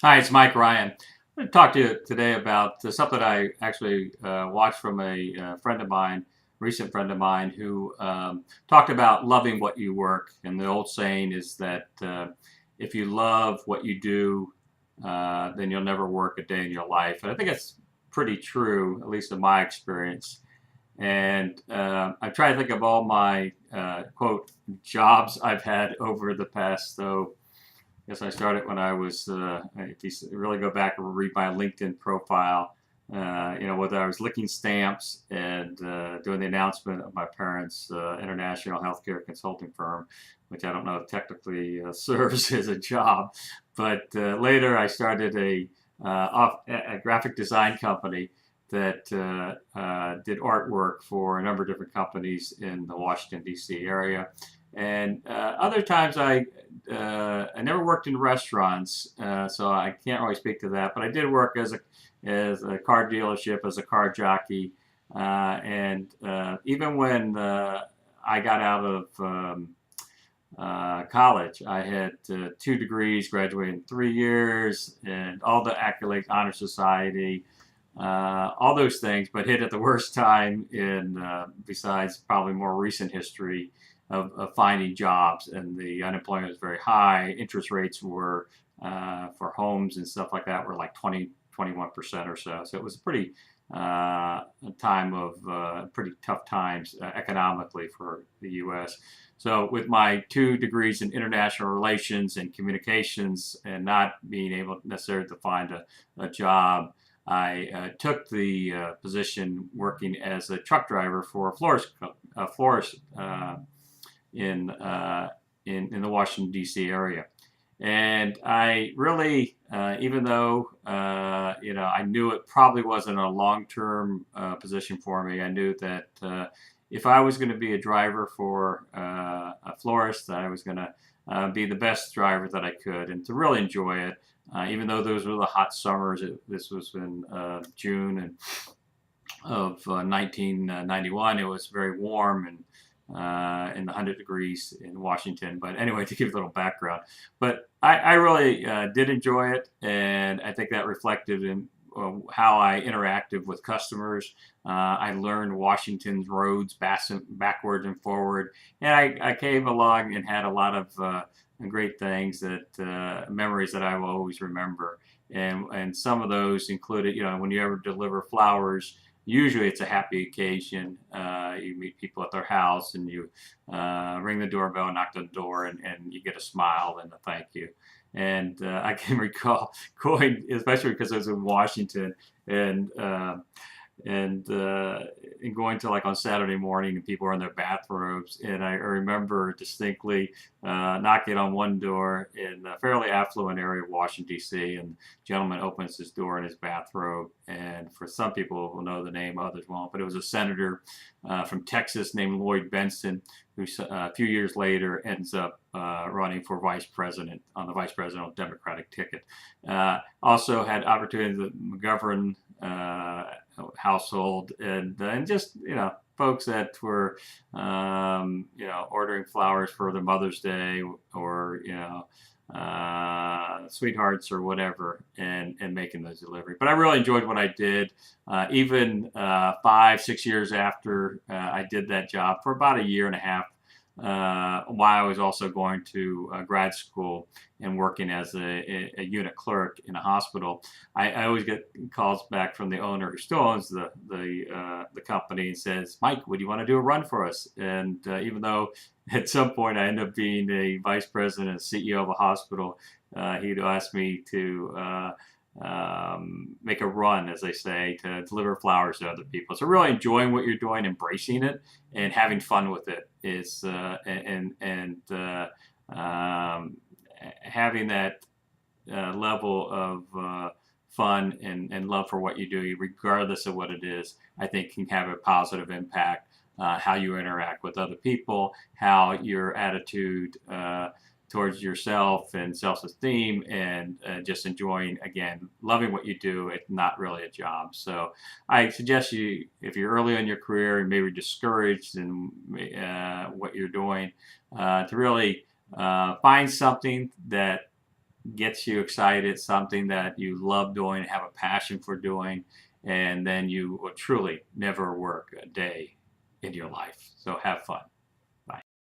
Hi, it's Mike Ryan. I'm going to talk to you today about something I actually watched from a friend of mine, recent friend of mine, who talked about loving what you work. And the old saying is that if you love what you do, then you'll never work a day in your life. And I think it's pretty true, at least in my experience. And I try to think of all my quote jobs I've had over the past, though guess I started when I was, if you really go back and read my LinkedIn profile, whether I was licking stamps and doing the announcement of my parents' international healthcare consulting firm, which I don't know if technically serves as a job. But later I started a graphic design company that did artwork for a number of different companies in the Washington, D.C. area. And other times I never worked in restaurants, so I can't really speak to that. But I did work as a car dealership, as a car jockey, and even when I got out of college, I had 2 degrees, graduated in 3 years, and all the accolades, honor society, all those things, but hit at the worst time in, besides probably more recent history of finding jobs, and the unemployment was very high. Interest rates were for homes and stuff like that were like 21% or so. So it was a pretty time of pretty tough times economically for the U.S. So with my 2 degrees in international relations and communications and not being able necessarily to find a job, I took the position working as a truck driver for a florist in the Washington D.C. area. And I really, even though I knew it probably wasn't a long-term position for me, I knew that if I was going to be a driver for a florist, that I was going to be the best driver that I could, and to really enjoy it. Even though those were the hot summers, this was in June of 1991. It was very warm and in the 100 degrees in Washington. But anyway, to give a little background, but I really did enjoy it, and I think that reflected in how I interacted with customers. I learned Washington's roads backwards and forward, and I came along and had a lot of great things that memories that I will always remember. And some of those included, when you ever deliver flowers, usually it's a happy occasion. You meet people at their house and you ring the doorbell, knock on the door, and you get a smile and a thank you. And I can recall going, especially because I was in Washington, and and going to like on Saturday morning and people are in their bathrobes. And I remember distinctly knocking on one door in a fairly affluent area of Washington, D.C. And the gentleman opens his door in his bathrobe. And for some people will know the name, others won't. But it was a senator from Texas named Lloyd Bentsen, who a few years later ends up running for vice president on the vice presidential Democratic ticket. Also had opportunity to govern household, and just folks that were ordering flowers for their Mother's Day, or sweethearts or whatever, and making those delivery. But I really enjoyed what I did, even 5-6 years after I did that job for about a year and a half, while I was also going to grad school and working as a unit clerk in a hospital. I always get calls back from the owner who still owns the company and says, "Mike, would you want to do a run for us?" And even though at some point I ended up being a vice president and CEO of a hospital, he'd ask me to make a run, as they say, to deliver flowers to other people. So really enjoying what you're doing, embracing it, and having fun with it is, having that level of fun and love for what you do, regardless of what it is, I think can have a positive impact. How you interact with other people, how your attitude towards yourself and self-esteem, and just enjoying, again, loving what you do. It's not really a job. So I suggest you, if you're early in your career and maybe discouraged in what you're doing, to really find something that gets you excited, something that you love doing, have a passion for doing, and then you will truly never work a day in your life. So have fun.